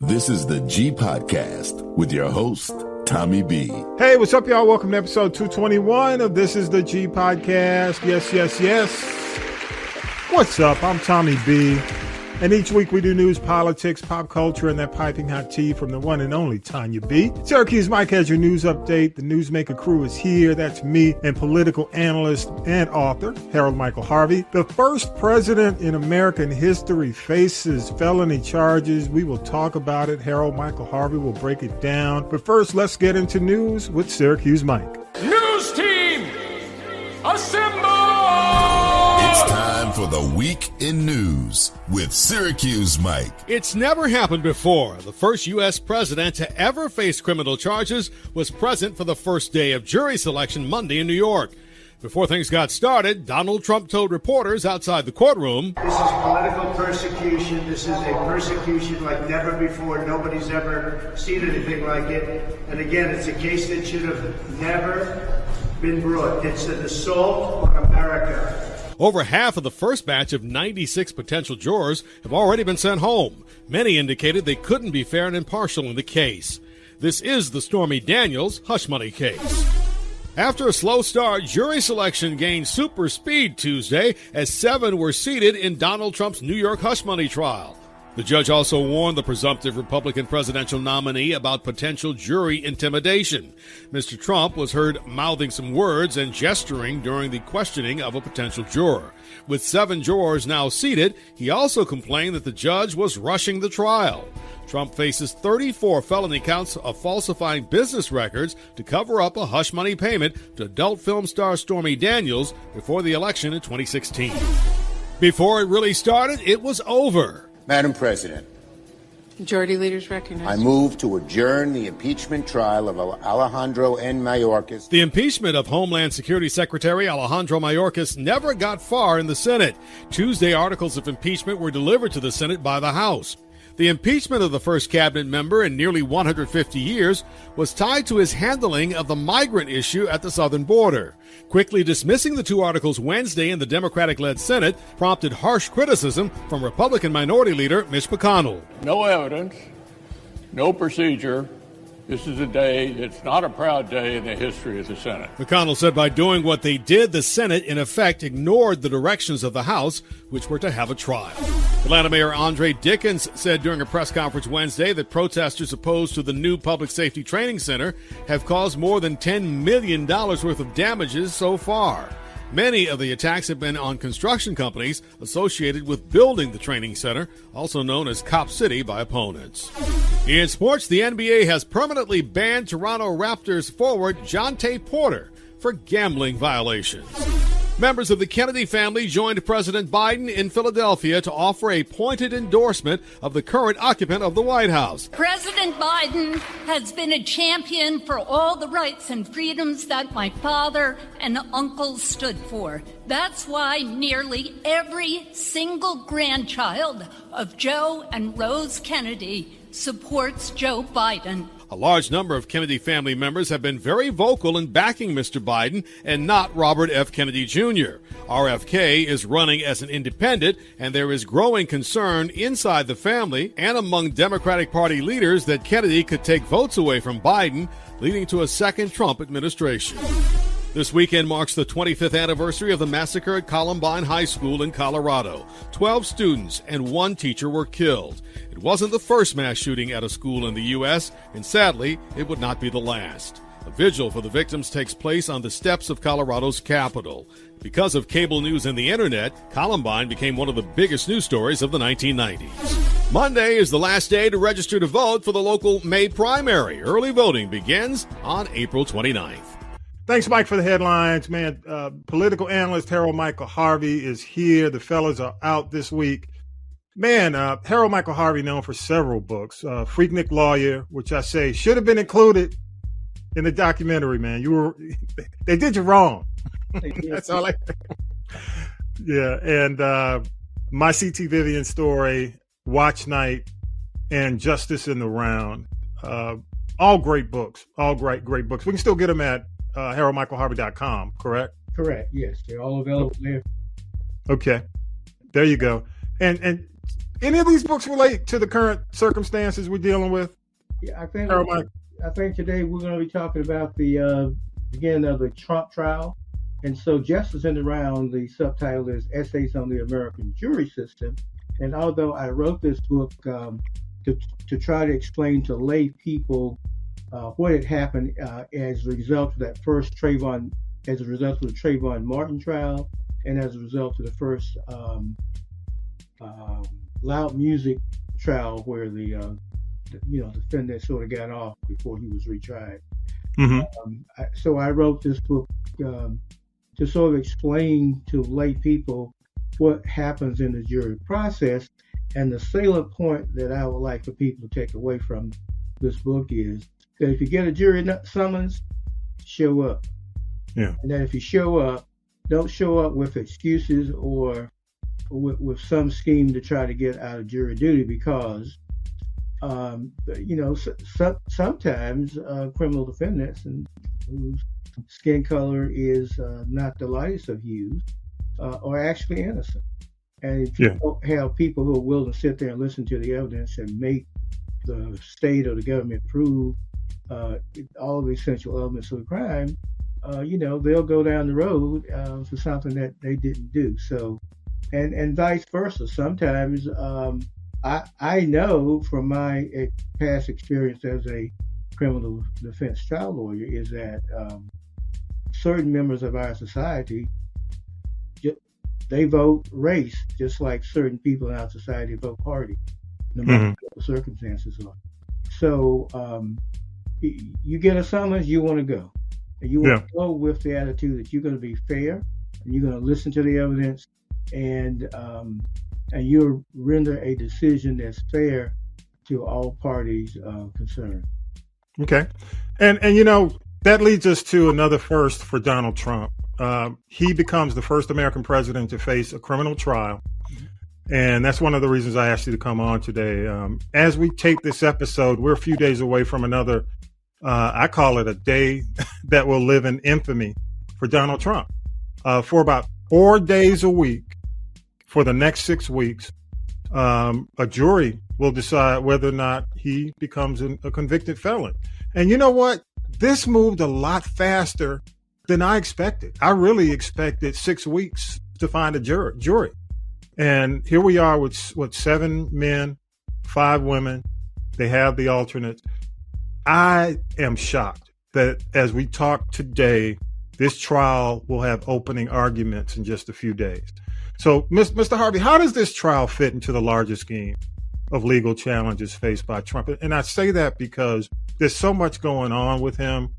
This is the G Podcast with your host, Tommy B. Hey, what's up, y'all? Welcome to episode 221 of This is the G Podcast. Yes. What's up? I'm Tommy B. And each week we do news, politics, pop culture, and that piping hot tea from the one and only Tonya B. Syracuse Mike has your news update. The Newsmaker crew is here. That's me and political analyst and author, Harold Michael Harvey. The first president in American history faces felony charges. We will talk about it. Harold Michael Harvey will break it down. But first, let's get into news with Syracuse Mike. News team, assemble! It's time for the Week in News with Syracuse Mike. It's never happened before. The first U.S. president to ever face criminal charges was present for the first day of jury selection Monday in New York. Before things got started, Donald Trump told reporters outside the courtroom, "This is political persecution. This is a persecution like never before. Nobody's ever seen anything like it. And again, it's a case that should have never been brought. It's an assault on America." Over half of the first batch of 96 potential jurors have already been sent home. Many indicated they couldn't be fair and impartial in the case. This is the Stormy Daniels hush money case. After a slow start, jury selection gained super speed Tuesday as 7 were seated in Donald Trump's New York hush money trial. The judge also warned the presumptive Republican presidential nominee about potential jury intimidation. Mr. Trump was heard mouthing some words and gesturing during the questioning of a potential juror. With 7 jurors now seated, he also complained that the judge was rushing the trial. Trump faces 34 felony counts of falsifying business records to cover up a hush money payment to adult film star Stormy Daniels before the election in 2016. Before it really started, it was over. Madam President, Majority Leaders recognized. I move to adjourn the impeachment trial of Alejandro N. Mayorkas. The impeachment of Homeland Security Secretary Alejandro Mayorkas never got far in the Senate. Tuesday, articles of impeachment were delivered to the Senate by the House. The impeachment of the first cabinet member in nearly 150 years was tied to his handling of the migrant issue at the southern border. Quickly dismissing the 2 articles Wednesday in the Democratic-led Senate prompted harsh criticism from Republican Minority Leader Mitch McConnell. No evidence, no procedure. This is a day that's not a proud day in the history of the Senate. McConnell said by doing what they did, the Senate, in effect, ignored the directions of the House, which were to have a trial. Atlanta Mayor Andre Dickens said during a press conference Wednesday that protesters opposed to the new public safety training center have caused more than $10 million worth of damages so far. Many of the attacks have been on construction companies associated with building the training center, also known as Cop City by opponents. In sports, the NBA has permanently banned Toronto Raptors forward Jontay Porter for gambling violations. Members of the Kennedy family joined President Biden in Philadelphia to offer a pointed endorsement of the current occupant of the White House. President Biden has been a champion for all the rights and freedoms that my father and uncles stood for. That's why nearly every single grandchild of Joe and Rose Kennedy supports Joe Biden. A large number of Kennedy family members have been very vocal in backing Mr. Biden and not Robert F. Kennedy Jr. RFK is running as an independent, and there is growing concern inside the family and among Democratic Party leaders that Kennedy could take votes away from Biden, leading to a second Trump administration. This weekend marks the 25th anniversary of the massacre at Columbine High School in Colorado. 12 students and 1 teacher were killed. It wasn't the first mass shooting at a school in the U.S., and sadly, it would not be the last. A vigil for the victims takes place on the steps of Colorado's Capitol. Because of cable news and the internet, Columbine became one of the biggest news stories of the 1990s. Monday is the last day to register to vote for the local May primary. Early voting begins on April 29th. Thanks, Mike, for the headlines. Man, political analyst Harold Michael Harvey is here. The fellas are out this week. Man, Harold Michael Harvey, known for several books. Freaknik Lawyer, which I say should have been included in the documentary, man. They did you wrong. That's all I think. Yeah, and My C.T. Vivian Story, Watch Night, and Justice in the Round. All great books. All great books. We can still get them at HaroldMichaelHarvey.com, correct? Correct, yes. They're all available there. Okay. There you go. And Any of these books relate to the current circumstances we're dealing with? Yeah, I think Harold Michael. I think today we're going to be talking about the beginning of the Trump trial. And so Justice in the Round, the subtitle is Essays on the American Jury System. And although I wrote this book to try to explain to lay people what had happened as a result of that first as a result of the Trayvon Martin trial, and as a result of the first Loud Music trial, where the defendant sort of got off before he was retried. Mm-hmm. So I wrote this book to sort of explain to lay people what happens in the jury process. And the salient point that I would like for people to take away from this book is that if you get a jury summons, show up. Yeah. And that if you show up, don't show up with excuses or with some scheme to try to get out of jury duty, because sometimes criminal defendants and whose skin color is not the lightest of hues are actually innocent. And if you don't have people who are willing to sit there and listen to the evidence and make the state or the government prove all the essential elements of the crime, they'll go down the road for something that they didn't do. So, and vice versa. Sometimes I know from my past experience as a criminal defense trial lawyer is that certain members of our society, they vote race just like certain people in our society vote party, no matter what the circumstances are. So you get a summons, you want to go. And you want to go with the attitude that you're going to be fair, and you're going to listen to the evidence, and you'll render a decision that's fair to all parties concerned. Okay. And that leads us to another first for Donald Trump. He becomes the first American president to face a criminal trial. And that's one of the reasons I asked you to come on today. As we tape this episode, we're a few days away from another, I call it a day that will live in infamy for Donald Trump. For about 4 days a week, for the next 6 weeks, a jury will decide whether or not he becomes a convicted felon. And you know what? This moved a lot faster than I expected. I really expected 6 weeks to find a jury. And here we are with 7 men, 5 women. They have the alternates. I am shocked that as we talk today, this trial will have opening arguments in just a few days. So, Mr. Harvey, how does this trial fit into the larger scheme of legal challenges faced by Trump? And I say that because there's so much going on with him.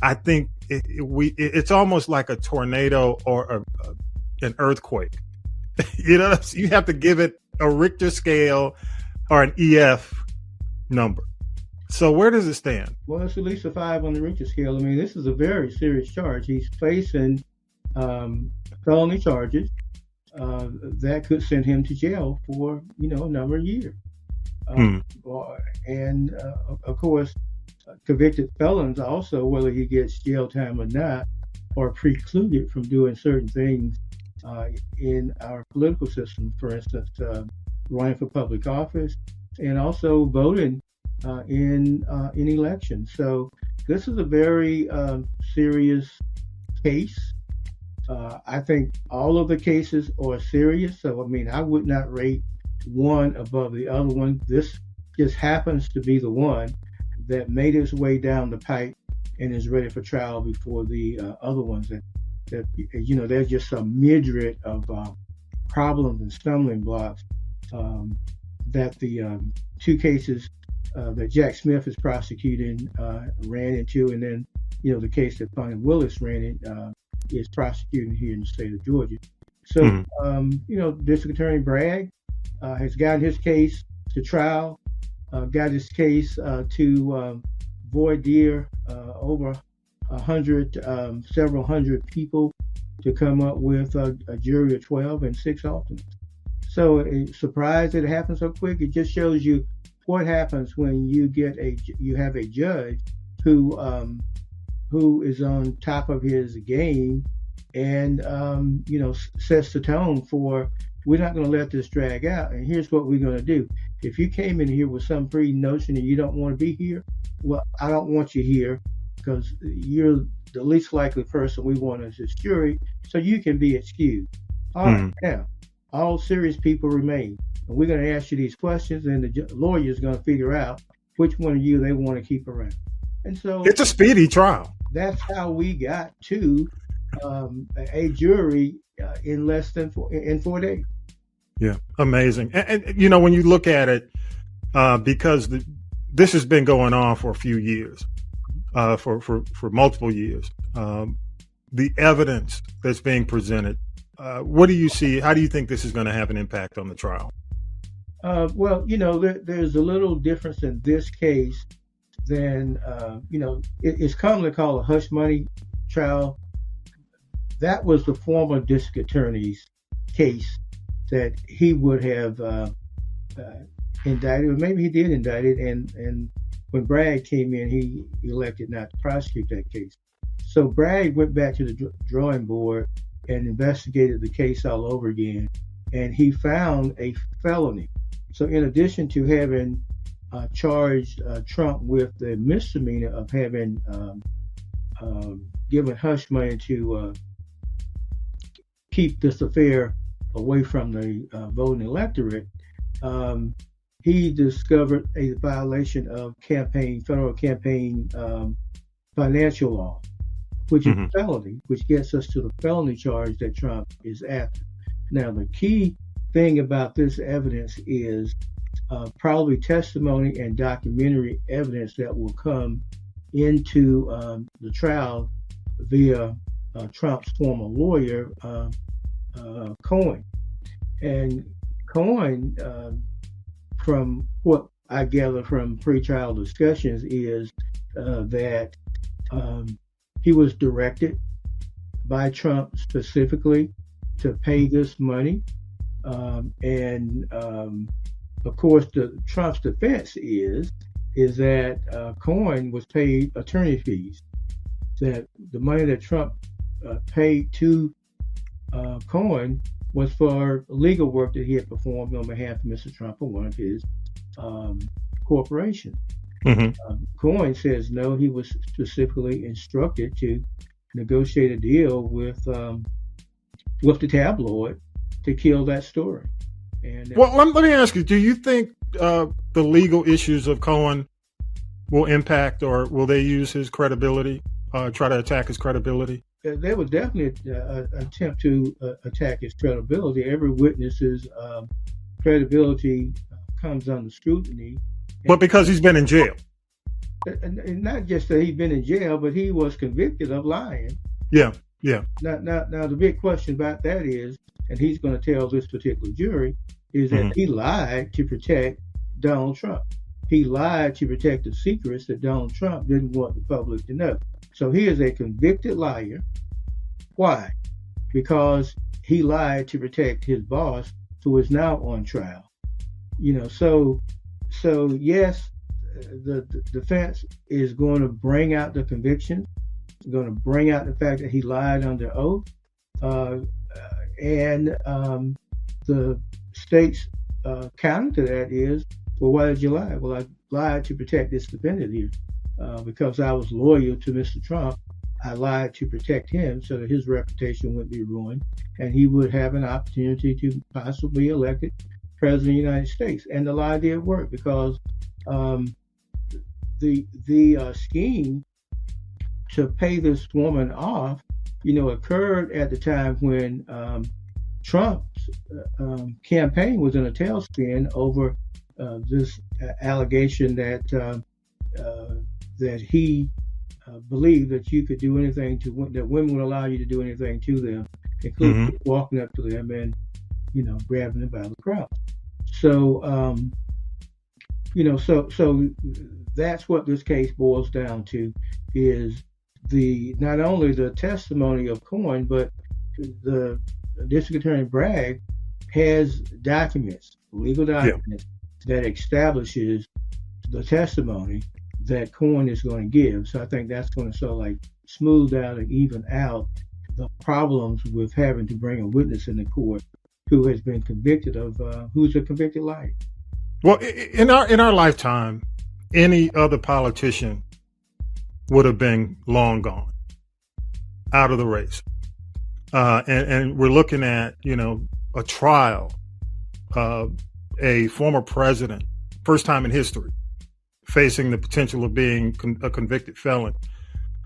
I think it's almost like a tornado or an earthquake. You have to give it a Richter scale or an EF number. So where does it stand? Well, it's at least a 5 on the Richter scale. I mean, this is a very serious charge. He's facing felony charges that could send him to jail for, a number of years. And of course, convicted felons also, whether he gets jail time or not, are precluded from doing certain things in our political system. For instance, running for public office and also voting in elections. So this is a very serious case. I think all of the cases are serious. So, I would not rate one above the other one. This just happens to be the one that made its way down the pipe and is ready for trial before the other ones that there's just a myriad of problems and stumbling blocks that the 2 cases that Jack Smith is prosecuting ran into, and then the case that Fani Willis ran in is prosecuting here in the state of Georgia. So District Attorney Bragg has gotten his case to trial, got his case to voir dire over several hundred people to come up with a jury of 12 and 6 alternates. So it's surprised that it happened so quick. It just shows you what happens when you have a judge who is on top of his game and sets the tone for we're not going to let this drag out. And here's what we're going to do. If you came in here with some pre-notion and you don't want to be here, well, I don't want you here because you're the least likely person we want as this jury, so you can be excused. All right, now, all serious people remain. And we're going to ask you these questions, and the lawyer is going to figure out which one of you they want to keep around. And so it's a speedy trial. That's how we got to a jury in less than 4 days. Yeah, amazing. And you know, when you look at it, because this has been going on for a few years, for multiple years, the evidence that's being presented, what do you see? How do you think this is going to have an impact on the trial? Well, you know, there's a little difference in this case than, you know, it's commonly called a hush money trial. That was the former district attorney's case that he would have indicted, or maybe he did indict it, and when Bragg came in, he elected not to prosecute that case. So Bragg went back to the drawing board and investigated the case all over again, and he found a felony. So in addition to having charged Trump with the misdemeanor of having given hush money to keep this affair away from the voting electorate, he discovered a violation of federal campaign financial law, which is a felony, which gets us to the felony charge that Trump is after. Now, the key thing about this evidence is probably testimony and documentary evidence that will come into the trial via Trump's former lawyer, Cohen. And Cohen, from what I gather from pre-trial discussions, is that he was directed by Trump specifically to pay this money. And of course, Trump's defense is that Cohen was paid attorney fees, that the money that Trump paid to Cohen was for legal work that he had performed on behalf of Mr. Trump or one of his corporations. Cohen says no, he was specifically instructed to negotiate a deal with the tabloid to kill that story. And well, let me ask you: do you think the legal issues of Cohen will impact, or will they use his credibility, try to attack his credibility? They would definitely attempt to attack his credibility. Every witness's credibility comes under scrutiny. But because he's been in jail. And not just that he's been in jail, but he was convicted of lying. Yeah. Now the big question about that is, and he's going to tell this particular jury, is that he lied to protect Donald Trump. He lied to protect the secrets that Donald Trump didn't want the public to know. So he is a convicted liar. Why? Because he lied to protect his boss, who is now on trial. You know, so yes, the defense is going to bring out the conviction, going to bring out the fact that he lied under oath, and the state's counter to that is, well, why did you lie? Well, I lied to protect this defendant here. Because I was loyal to Mr. Trump, I lied to protect him so that his reputation wouldn't be ruined and he would have an opportunity to possibly be elected president of the United States. And the lie did work because the scheme to pay this woman off, you know, occurred at the time when Trump's campaign was in a tailspin over this allegation that he believed that you could do anything that women would allow you to do anything to them, including walking up to them and, you know, grabbing them by the crowd. So, you know, so that's what this case boils down to, is not only the testimony of Cohen, but the District Attorney Bragg has documents, legal documents, that establishes the testimony that Cohen is going to give. So I think that's going to sort of like smooth out and even out the problems with having to bring a witness in the court who has been convicted of, who's a convicted liar. Well, in our lifetime, any other politician would have been long gone, out of the race. And we're looking at, a trial of a former president, first time in history, facing the potential of being a convicted felon.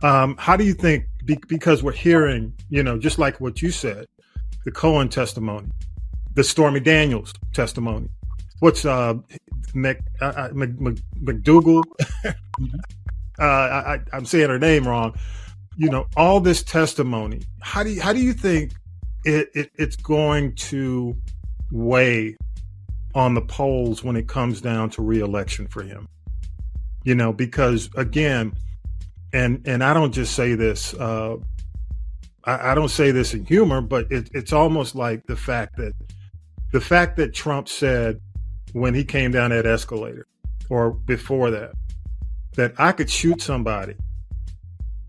How do you think, because we're hearing, just like what you said, the Cohen testimony, the Stormy Daniels testimony, what's McDougal? I'm saying her name wrong. All this testimony. How do you think it's going to weigh on the polls when it comes down to re-election for him? Because again, and I don't just say this. I don't say this in humor, but it's almost like the fact that Trump said when he came down that escalator, or before that I could shoot somebody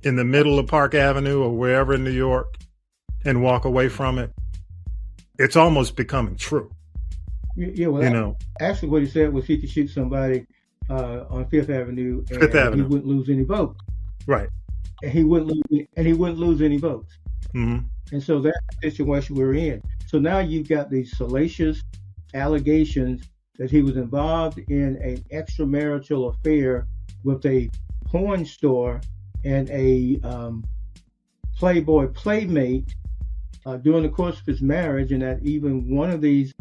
in the middle of Park Avenue or wherever in New York and walk away from it. It's almost becoming true. Yeah, well, actually what he said was he could shoot somebody on Fifth Avenue and he wouldn't lose any votes. Right. And he wouldn't lose any votes. Mm-hmm. And so that's the situation we're in. So now you've got these salacious allegations that he was involved in an extramarital affair with a porn store and a Playboy playmate during the course of his marriage, and that even one of these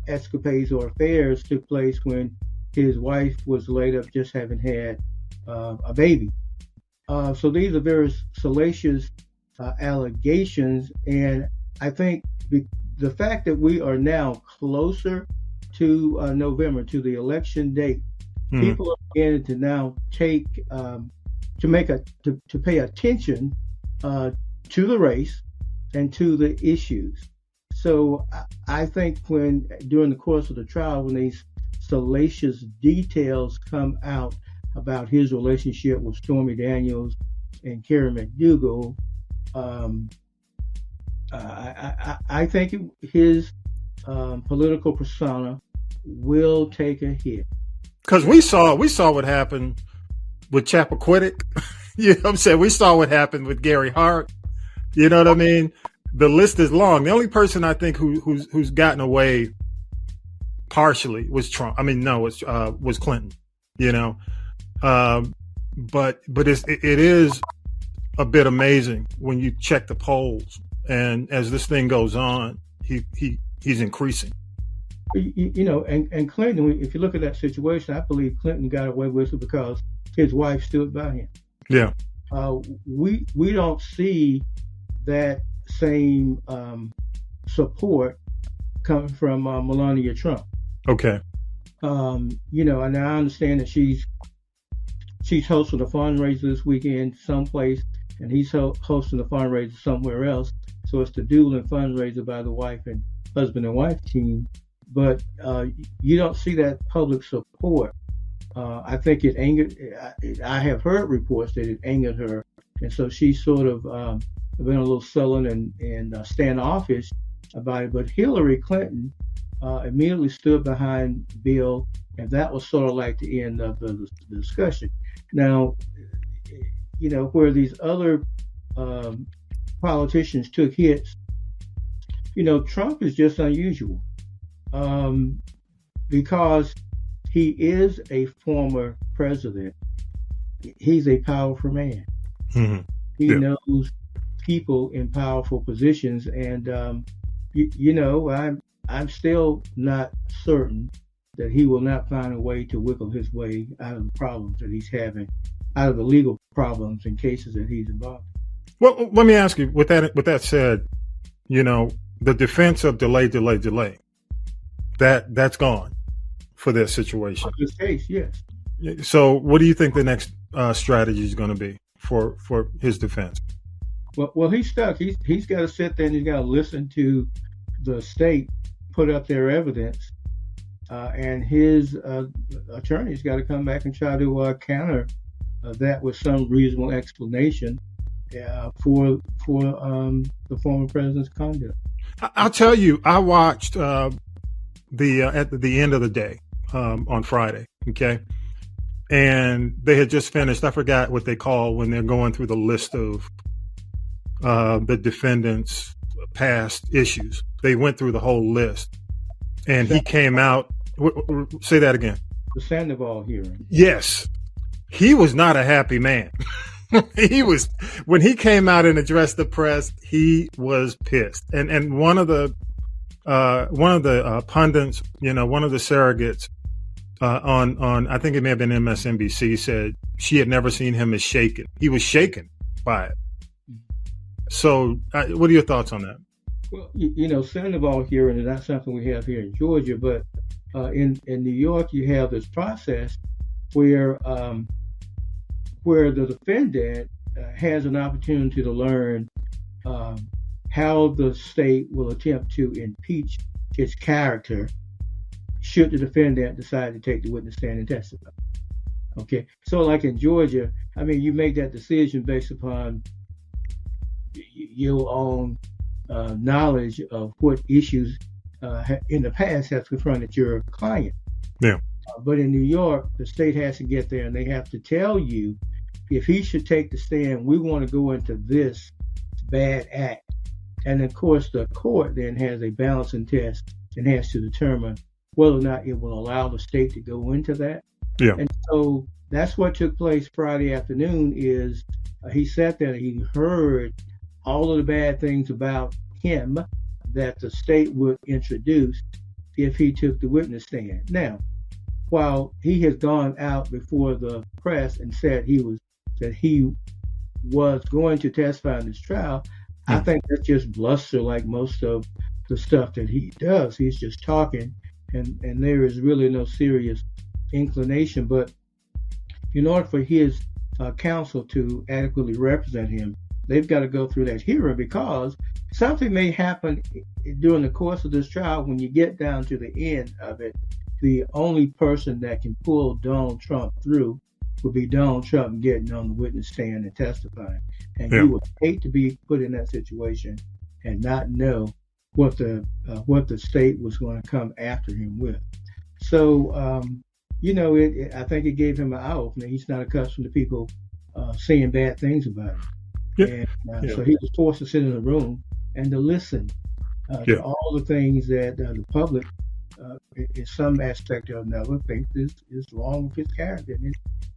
escapades or affairs took place when his wife was laid up just having had a baby. So these are very salacious allegations, and I think the fact that we are now closer to November, to the election date, people are beginning to now take to pay attention to the race and to the issues. So I think when during the course of the trial, when these salacious details come out about his relationship with Stormy Daniels and Carrie McDougal, I think his political persona will take a hit. Because we saw what happened with Chappaquiddick. You know what I'm saying? We saw what happened with Gary Hart. You know what I mean? The list is long. The only person I think who's gotten away partially was Trump. I mean, no, was Clinton. But it is a bit amazing when you check the polls, and as this thing goes on, he's increasing. And Clinton, if you look at that situation, I believe Clinton got away with it because his wife stood by him. Yeah. We don't see that same support coming from Melania Trump. Okay. And I understand that she's hosting a fundraiser this weekend someplace, and he's hosting a fundraiser somewhere else. So it's the dueling fundraiser by the wife and husband and wife team. But you don't see that public support. I think it angered. I have heard reports that it angered her, and so she's sort of been a little sullen and standoffish about it. But Hillary Clinton immediately stood behind Bill, and that was sort of like the end of the discussion. Now, where these other politicians took hits, Trump is just unusual because he is a former president. He's a powerful man. Mm-hmm. He knows people in powerful positions, and I'm still not certain that he will not find a way to wiggle his way out of the problems that he's having, out of the legal problems and cases that he's involved in. Well, let me ask you, with that said, the defense of delay, that's gone for this situation. For this case, yes. So what do you think the next strategy is going to be for his defense? Well, he's stuck. He's got to sit there and he's got to listen to the state put up their evidence, and his attorney's got to come back and try to counter that with some reasonable explanation for the former president's conduct. I'll tell you, I watched at the end of the day on Friday. Okay. And they had just finished. I forgot what they call when they're going through the list of the defendant's past issues. They went through the whole list, and he came out. Say that again. The Sandoval hearing. Yes, he was not a happy man. He was, when he came out and addressed the press, he was pissed. And one of the pundits, one of the surrogates on I think it may have been MSNBC, said she had never seen him as shaken. He was shaken by it. So, what are your thoughts on that? Well, Sandoval hearing is not something we have here in Georgia, but in New York, you have this process where the defendant has an opportunity to learn how the state will attempt to impeach its character should the defendant decide to take the witness stand and testify. Okay, so like in Georgia, you make that decision based upon your own knowledge of what issues in the past have confronted your client. Yeah. But in New York, the state has to get there and they have to tell you, if he should take the stand, we want to go into this bad act. And of course, the court then has a balancing test and has to determine whether or not it will allow the state to go into that. Yeah. And so that's what took place Friday afternoon is he sat there and he heard all of the bad things about him that the state would introduce if he took the witness stand. Now, while he has gone out before the press and said he was going to testify in this trial, I think that's just bluster like most of the stuff that he does. He's just talking, and there is really no serious inclination. But in order for his counsel to adequately represent him, they've got to go through that hearing, because something may happen during the course of this trial. When you get down to the end of it, the only person that can pull Donald Trump through would be Donald Trump getting on the witness stand and testifying. And he would hate to be put in that situation and not know what the state was going to come after him with. So, I think it gave him an eye opener. He's not accustomed to people saying bad things about him. And so he was forced to sit in a room and to listen to all the things that the public, in some aspect or another, thinks is wrong with his character and his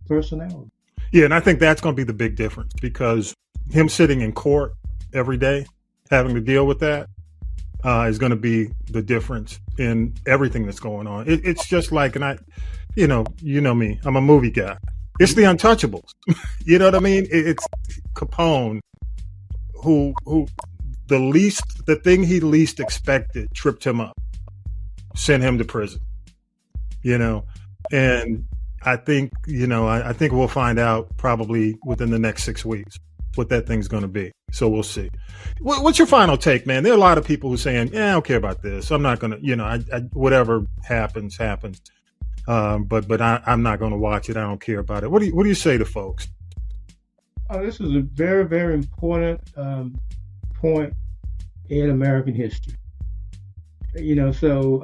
personality. Yeah, and I think that's going to be the big difference, because him sitting in court every day, having to deal with that, is going to be the difference in everything that's going on. It's just like, and you know me, I'm a movie guy. It's the Untouchables. You know what I mean? It's Capone, who the thing he least expected tripped him up, sent him to prison. And I think, I think we'll find out probably within the next 6 weeks what that thing's going to be. So we'll see. What's your final take, man? There are a lot of people who are saying, I don't care about this. I'm not going to, whatever happens. But I'm not going to watch it. I don't care about it. What do you say to folks? This is a very, very important point in American history. So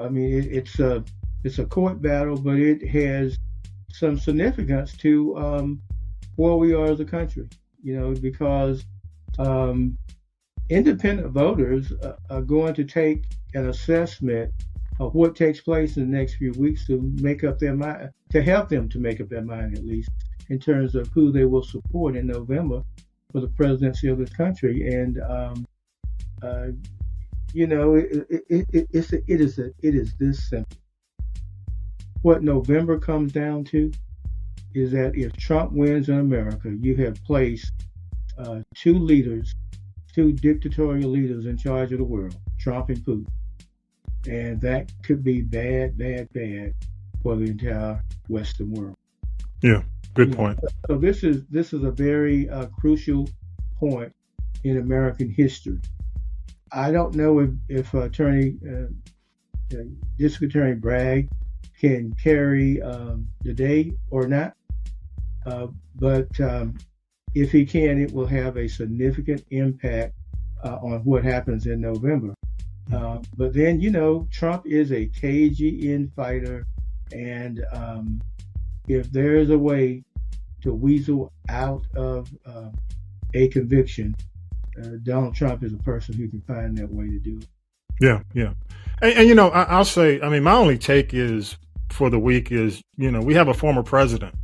it's a court battle, but it has some significance to where we are as a country. Because independent voters are going to take an assessment of what takes place in the next few weeks to make up their mind, to help them to make up their mind, at least in terms of who they will support in November for the presidency of this country. And it is this simple. What November comes down to is that if Trump wins in America, you have placed two dictatorial leaders in charge of the world, Trump and Putin. And that could be bad for the entire Western world. Yeah, good point. So this is a very crucial point in American history. I don't know if District Attorney Bragg can carry the day or not, but if he can, it will have a significant impact on what happens in November. But then, Trump is a cagey infighter. And if there is a way to weasel out of a conviction, Donald Trump is a person who can find that way to do it. Yeah. And I'll say, my only take is for the week is, we have a former president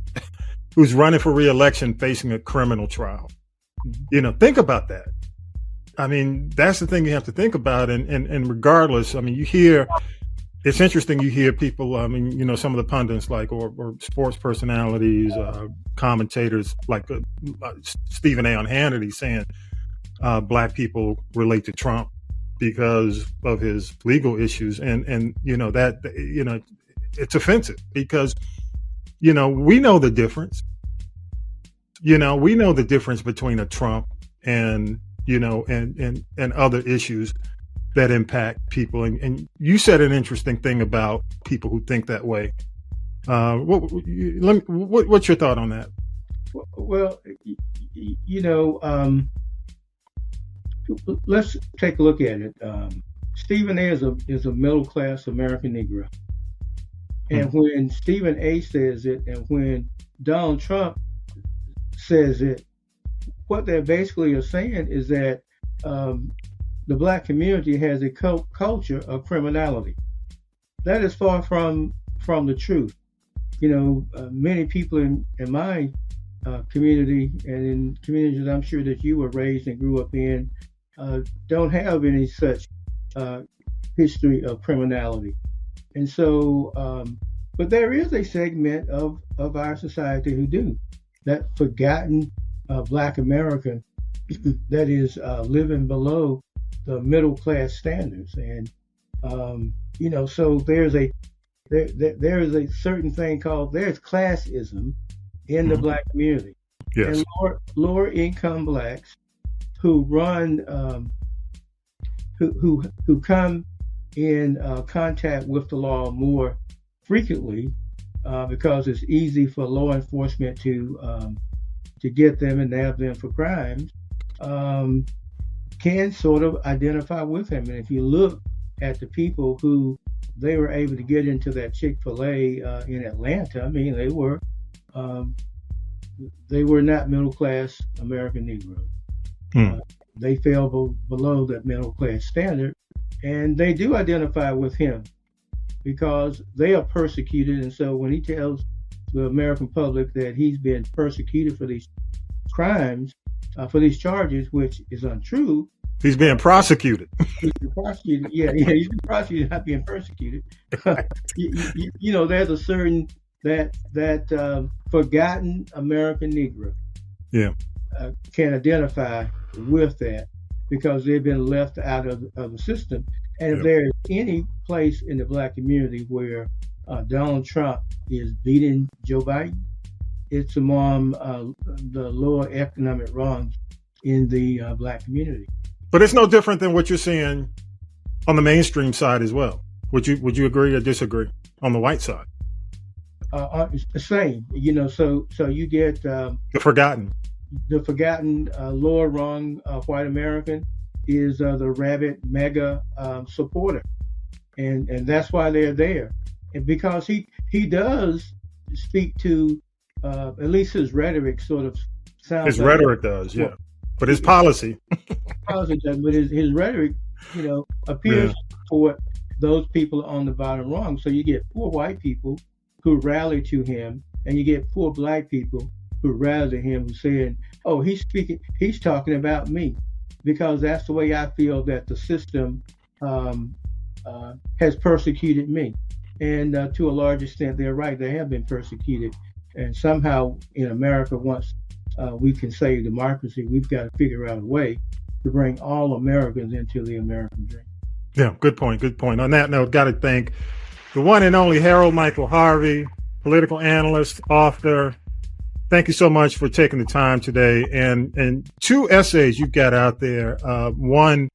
who's running for re-election facing a criminal trial. Mm-hmm. Think about that. That's the thing you have to think about. And regardless, it's interesting. You hear people, some of the pundits or sports personalities, commentators like Stephen A. on Hannity saying black people relate to Trump because of his legal issues. And it's offensive because, we know the difference. We know the difference between a Trump and, and other issues that impact people. And you said an interesting thing about people who think that way. What's your thought on that? Well, let's take a look at it. Stephen A. is a middle-class American Negro. And when Stephen A. says it and when Donald Trump says it, what they basically are saying is that the black community has a culture of criminality. That is far from the truth. Many people in my community and in communities I'm sure that you were raised and grew up in don't have any such history of criminality. And so, but there is a segment of our society who do. That forgotten black American that is living below the middle class standards. And, so there is a certain thing called, there's classism in the black community. Yes. And lower income blacks who run, who come in contact with the law more frequently because it's easy for law enforcement to get them and nab them for crimes, can sort of identify with him. And if you look at the people who they were able to get into that Chick-fil-A in Atlanta, they were not middle-class American Negroes. They fell below that middle-class standard, and they do identify with him because they are persecuted. And so when he tells the American public that he's been persecuted for these crimes, for these charges, which is untrue. He's being prosecuted. He's been prosecuted. Yeah, he's been prosecuted, not being persecuted. There's a certain that forgotten American Negro. Yeah, can identify with that because they've been left out of the system. And if there is any place in the black community where Donald Trump is beating Joe Biden, it's among the lower economic rungs in the black community. But it's no different than what you're seeing on the mainstream side as well. Would you agree or disagree on the white side? It's the same, so you get the forgotten lower rung white American is the rabid mega supporter, and that's why they're there, and because he does speak to at least his rhetoric sort of sounds. His rhetoric does, yeah, but his policy. Policy does, but his rhetoric, appears to support those people on the bottom rung. So you get poor white people who rally to him, and you get poor black people who rally to him, who saying, "Oh, he's talking about me," because that's the way I feel that the system has persecuted me. And to a large extent, they're right. They have been persecuted. And somehow in America, once we can save democracy, we've got to figure out a way to bring all Americans into the American dream. Yeah, good point. On that note, got to thank the one and only Harold Michael Harvey, political analyst, author. Thank you so much for taking the time today. And two essays you've got out there. One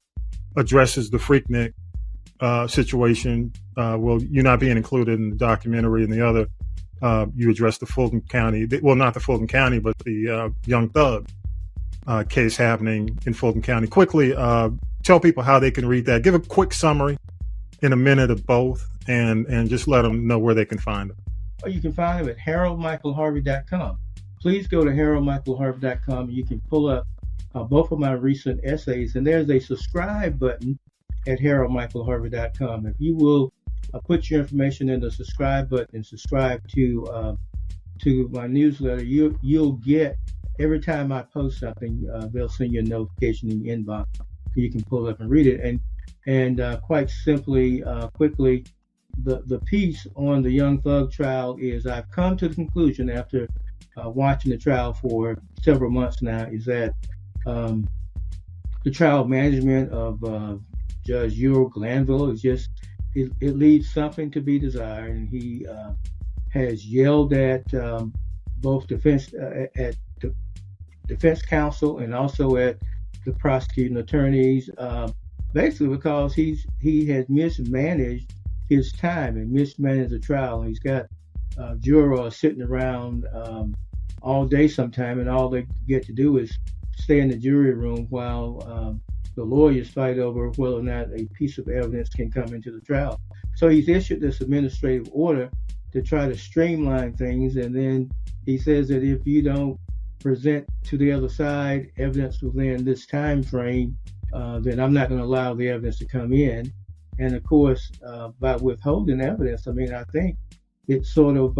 addresses the Freaknik situation, you not being included in the documentary, and the other, you address the Fulton County, not the Fulton County, but the Young Thug case happening in Fulton County. Quickly, tell people how they can read that. Give a quick summary in a minute of both, and just let them know where they can find them. Or you can find them at haroldmichaelharvey.com. Please go to haroldmichaelharvey.com, and you can pull up both of my recent essays, and there's a subscribe button at haroldmichaelharvey.com. If you will put your information in the subscribe button and subscribe to my newsletter, you'll get, every time I post something, they'll send you a notification in your inbox. You can pull it up and read it. And quite simply, quickly, the piece on the Young Thug trial is, I've come to the conclusion after watching the trial for several months now, is that the trial management of Judge Harold Glanville is just, it leaves something to be desired. And he has yelled at both defense counsel and also at the prosecuting attorneys, basically because he has mismanaged his time and mismanaged the trial. And he's got jurors sitting around all day sometime, and all they get to do is stay in the jury room while the lawyers fight over whether or not a piece of evidence can come into the trial. So he's issued this administrative order to try to streamline things, and then he says that if you don't present to the other side evidence within this time frame, then I'm not going to allow the evidence to come in. And of course, by withholding evidence, I mean, I think it sort of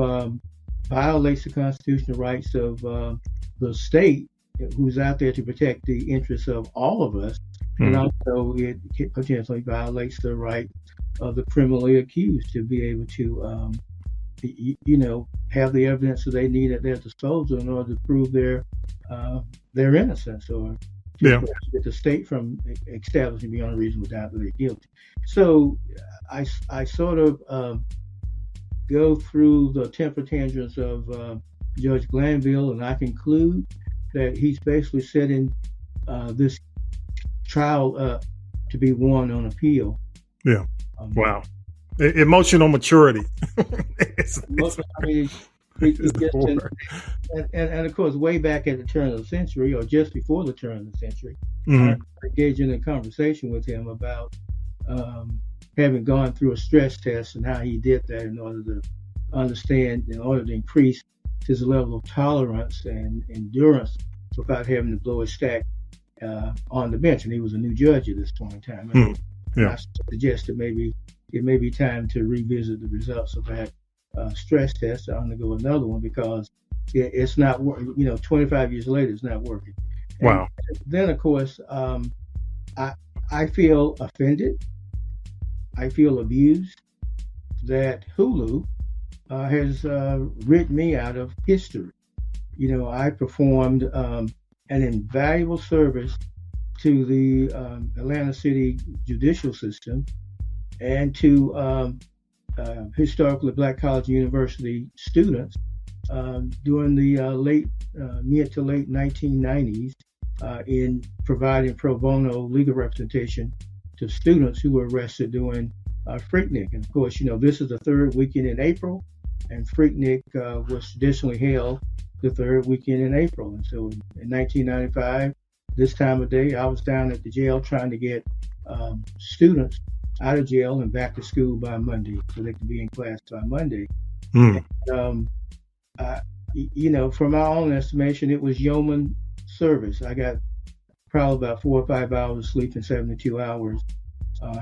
violates the constitutional rights of the state, who's out there to protect the interests of all of us. Mm-hmm. And also it potentially violates the right of the criminally accused to be able to, have the evidence that they need at their disposal in order to prove their innocence, or to get the state from establishing beyond a reasonable doubt that they're guilty. So I sort of go through the temper tantrums of Judge Glanville, and I conclude that he's basically setting this trial up to be won on appeal. Yeah. Wow. Emotional maturity. And of course, way back at the turn of the century, or just before the turn of the century, I engaged in a conversation with him about having gone through a stress test and how he did that in order to understand, in order to increase his level of tolerance and endurance without having to blow his stack on the bench. And he was a new judge at this point in time. I suggested maybe it may be time to revisit the results of that stress test to undergo another one, because it's not working. 25 years later, it's not working. And wow. Then, of course, I feel offended. I feel abused that Hulu has written me out of history. I performed an invaluable service to the Atlanta City judicial system and to historically Black college and university students during the mid to late 1990s in providing pro bono legal representation to students who were arrested during Freaknik. And of course, this is the third weekend in April, and Freaknik was traditionally held the third weekend in April. And so in 1995, this time of day, I was down at the jail trying to get students out of jail and back to school by Monday so they could be in class by Monday. And, from my own estimation, it was yeoman service. I got probably about 4 or 5 hours of sleep in 72 hours.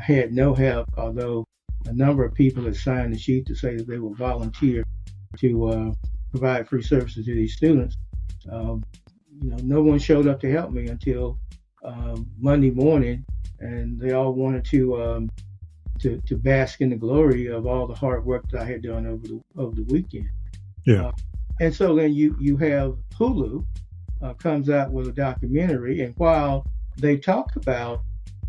Had no help, although a number of people had signed the sheet to say that they will volunteer to provide free services to these students. No one showed up to help me until Monday morning, and they all wanted to bask in the glory of all the hard work that I had done over the weekend. Yeah. And so then you have Hulu comes out with a documentary, and while they talk about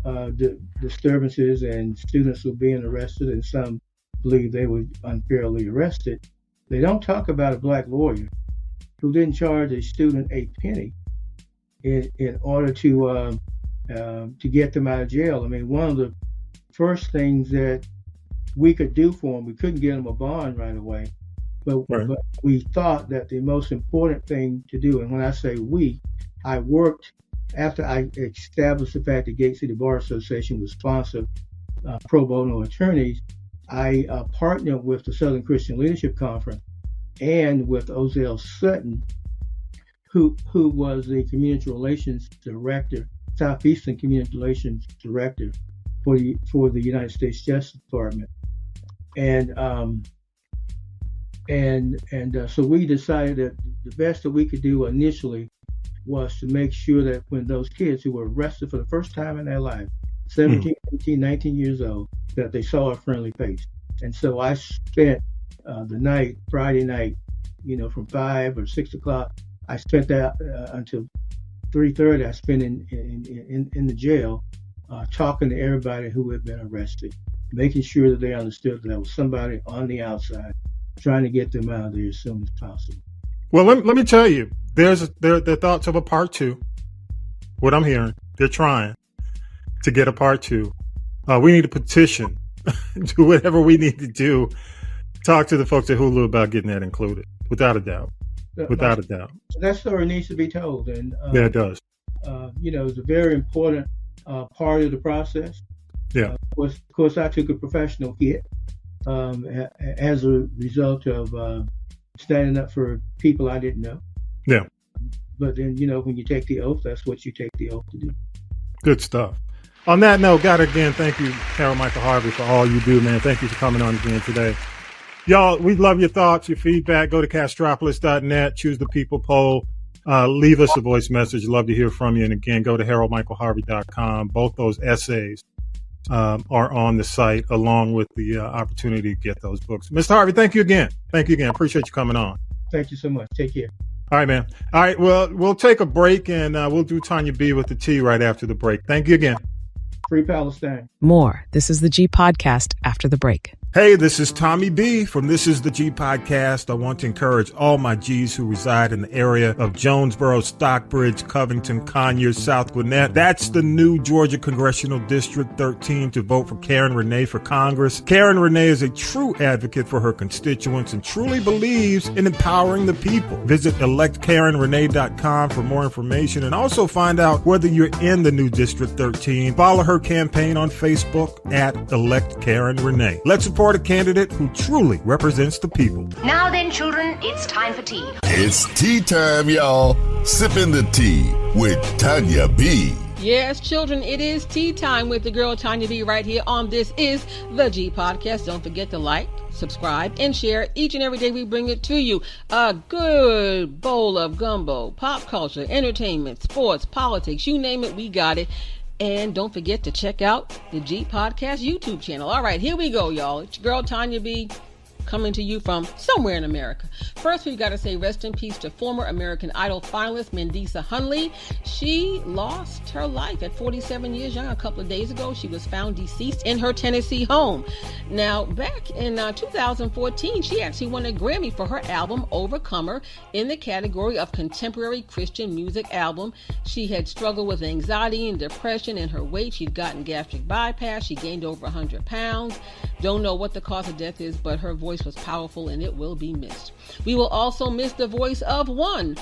the disturbances and students who were being arrested, and some believe they were unfairly arrested, they don't talk about a Black lawyer who didn't charge a student a penny in order to get them out of jail. I mean, one of the first things that we could do for them, we couldn't get them a bond right away, but we thought that the most important thing to do, and when I say we, I worked after I established the fact that Gate City Bar Association would sponsor pro bono attorneys, I partnered with the Southern Christian Leadership Conference and with Ozell Sutton, who was the community relations director, Southeastern Community Relations Director for the United States Justice Department, and so we decided that the best that we could do initially was to make sure that when those kids who were arrested for the first time in their life, 17, 18, 19 years old, that they saw a friendly face. And so I spent the night, Friday night, from 5 or 6 o'clock, I spent that until 3:30. I spent in the jail talking to everybody who had been arrested, making sure that they understood that there was somebody on the outside trying to get them out of there as soon as possible. Well, let me tell you, there are thoughts of a part 2. What I'm hearing, they're trying to get a part 2. We need a petition, do whatever we need to do. Talk to the folks at Hulu about getting that included, without a doubt. Without a doubt. That story needs to be told. And yeah, it does. It's a very important part of the process. Yeah. Of course, I took a professional hit as a result of standing up for people I didn't know. Yeah. But then, when you take the oath, that's what you take the oath to do. Good stuff. On that note, again, thank you, Harold Michael Harvey, for all you do, man. Thank you for coming on again today. Y'all, we love your thoughts, your feedback. Go to castropolis.net, choose the people poll, leave us a voice message. Love to hear from you. And again, go to haroldmichaelharvey.com. Both those essays are on the site, along with the opportunity to get those books. Mr. Harvey, thank you again. Appreciate you coming on. Thank you so much. Take care. All right, man. All right, well, we'll take a break, and we'll do Tonya B with the tea right after the break. Thank you again. Free Palestine. More. This is the G Podcast after the break. Hey, this is Tommy B from This Is the G Podcast. I want to encourage all my G's who reside in the area of Jonesboro, Stockbridge, Covington, Conyers, South Gwinnett. That's the new Georgia Congressional District 13 to vote for Karen Renee for Congress. Karen Renee is a true advocate for her constituents and truly believes in empowering the people. Visit electkarenrenee.com for more information and also find out whether you're in the new District 13. Follow her campaign on Facebook at Elect Karen Renee. Let's support a candidate who truly represents the people. Now then, children, it's time for tea. It's tea time, y'all. Sipping the tea with Tonya B. Yes, children, it is tea time with the girl Tonya B right here on This Is the G Podcast. Don't forget to like, subscribe, and share. Each and every day we bring it to you. A good bowl of gumbo, pop culture, entertainment, sports, politics, you name it, we got it. And don't forget to check out the G Podcast YouTube channel. All right, here we go, y'all. It's your girl Tonya B coming to you from somewhere in America. First, we've got to say rest in peace to former American Idol finalist Mandisa Hunley. She lost her life at 47 years young a couple of days ago. She was found deceased in her Tennessee home. Now, back in 2014, she actually won a Grammy for her album Overcomer in the category of Contemporary Christian Music Album. She had struggled with anxiety and depression and her weight. She'd gotten gastric bypass. She gained over 100 pounds. Don't know what the cause of death is, but her voice was powerful and it will be missed. We will also miss the voice of one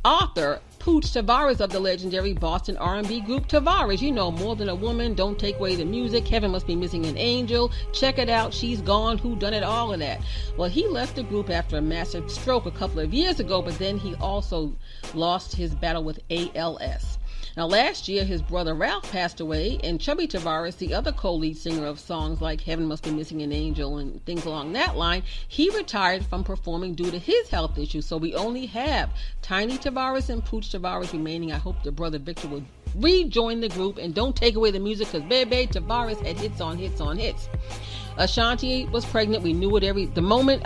author, Pooch Tavares of the legendary Boston R&B group Tavares. You know, More Than a Woman, Don't Take Away the Music, Heaven Must Be Missing an Angel, Check It Out, She's Gone, Who Done It, all of that. Well, he left the group after a massive stroke a couple of years ago, but then he also lost his battle with ALS. Now, last year, his brother Ralph passed away, and Chubby Tavares, the other co-lead singer of songs like Heaven Must Be Missing an Angel and things along that line, he retired from performing due to his health issues. So we only have Tiny Tavares and Pooch Tavares remaining. I hope the brother Victor will rejoin the group and don't take away the music, because Bebe Tavares had hits on hits on hits. Ashanti was pregnant. We knew it the moment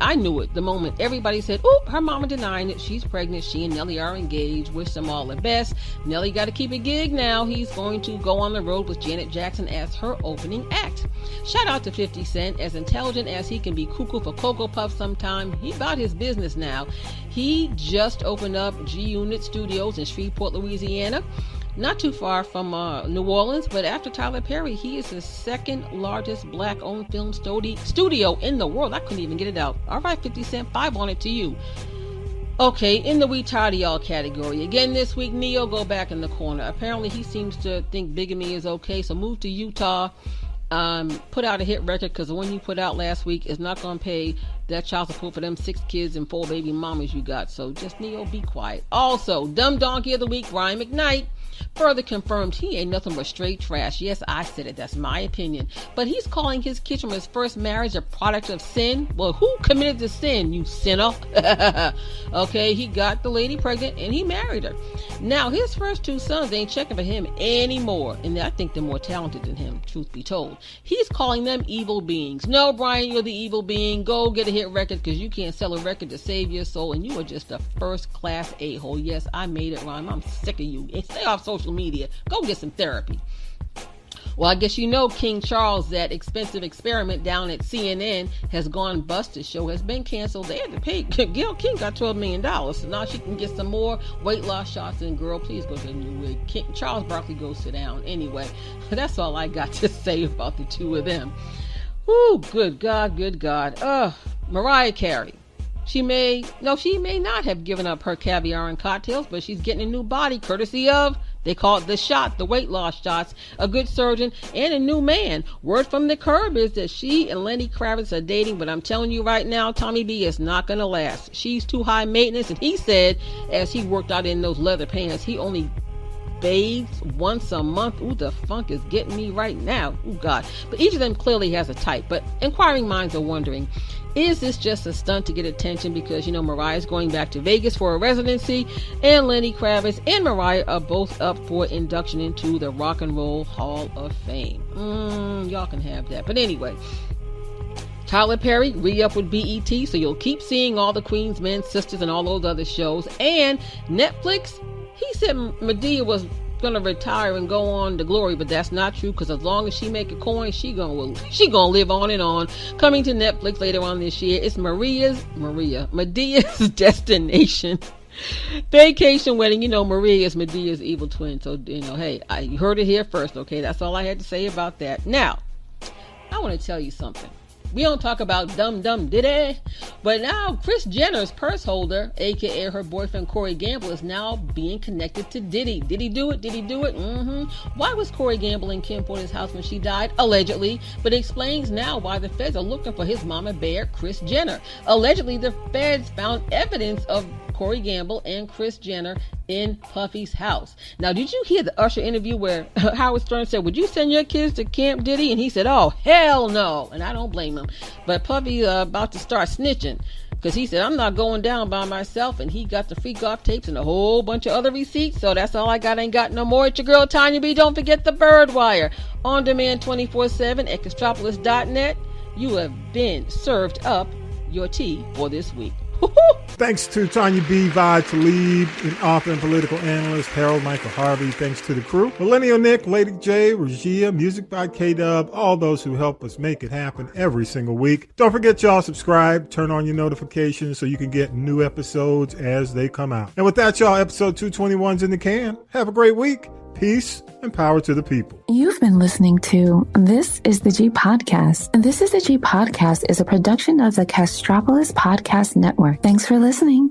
everybody said, "Oh, her mama denying it. She's pregnant. She and Nelly are engaged. Wish them all the best." Nelly got to keep a gig now. He's going to go on the road with Janet Jackson as her opening act. Shout out to 50 Cent. As intelligent as he can be cuckoo for Cocoa Puffs sometime, he about his business now. He just opened up G-Unit Studios in Shreveport, Louisiana. Not too far from New Orleans, but after Tyler Perry, he is the second largest black-owned film studio in the world. I couldn't even get it out. All right, 50 Cent, 5 on it to you. Okay, in the we tired of y'all category. Again this week, Neo go back in the corner. Apparently he seems to think bigamy is okay, so move to Utah. Put out a hit record, because the one you put out last week is not going to pay that child support for them 6 kids and 4 baby mamas you got. So just Neo, be quiet. Also, Dumb Donkey of the Week, Ryan McKnight, further confirmed he ain't nothing but straight trash. Yes, I said it. That's my opinion. But he's calling his kid from his first marriage a product of sin. Well, who committed the sin, you sinner? Okay, he got the lady pregnant and he married her. Now, his first 2 sons ain't checking for him anymore. And I think they're more talented than him, truth be told. He's calling them evil beings. No, Brian, you're the evil being. Go get a hit record, because you can't sell a record to save your soul. And you are just a first-class a-hole. Yes, I made it rhyme. I'm sick of you. And stay off social media. Go get some therapy. Well, I guess you know King Charles, that expensive experiment down at CNN, has gone bust. The show has been canceled. They had to pay. Gayle King got $12 million. So now she can get some more weight loss shots. And girl, please go get a new wig. Charles Barkley, go sit down. Anyway, that's all I got to say about the 2 of them. Ooh, good God, good God. Mariah Carey. She may not have given up her caviar and cocktails, but she's getting a new body courtesy of, they call it the shot, the weight loss shots, a good surgeon, and a new man. Word from the curb is that she and Lenny Kravitz are dating, but I'm telling you right now, Tommy B is not going to last. She's too high maintenance, and he said, as he worked out in those leather pants, he only bathes once a month. Ooh, the funk is getting me right now. Ooh, God. But each of them clearly has a type. But inquiring minds are wondering, is this just a stunt to get attention? Because, Mariah's going back to Vegas for a residency, and Lenny Kravitz and Mariah are both up for induction into the Rock and Roll Hall of Fame. Y'all can have that. But anyway, Tyler Perry re-up with BET, so you'll keep seeing all the Queens, Men, Sisters, and all those other shows. And Netflix, he said Madea was gonna retire and go on to glory, but that's not true, because as long as she make a coin, she gonna live on and on. Coming to Netflix later on this year, it's Madea's Destination Vacation Wedding. Maria is Madea's evil twin, so hey, you heard it here first. Okay, that's all I had to say about that. Now, I want to tell you something. We don't talk about dumb diddy, but now Kris Jenner's purse holder, aka her boyfriend Corey Gamble, is now being connected to Diddy. Did he do it? Why was Corey Gamble in Kim Porter's house when she died? Allegedly. But it explains now why the feds are looking for his mama bear, Kris Jenner. Allegedly, the feds found evidence of Corey Gamble and Kris Jenner in Puffy's house. Now, did you hear the Usher interview where Howard Stern said, would you send your kids to Camp Diddy? And he said, oh, hell no. And I don't blame him. But Puffy about to start snitching, because he said, I'm not going down by myself. And he got the free golf tapes and a whole bunch of other receipts. So that's all I got. Ain't got no more. It's your girl, Tonya B. Don't forget the Bird Wire. On demand 24/7 at Extropolis.net. You have been served up your tea for this week. Thanks to Tonya B. Talib, an author and political analyst, Harold Michael Harvey. Thanks to the crew, Millennial Nick, Lady J, Regia, music by K-Dub, all those who help us make it happen every single week. Don't forget, y'all, subscribe, turn on your notifications so you can get new episodes as they come out. And with that, y'all, episode 221's in the can. Have a great week. Peace and power to the people. You've been listening to This is the G Podcast. And This is the G Podcast is a production of the Castropolis Podcast Network. Thanks for listening.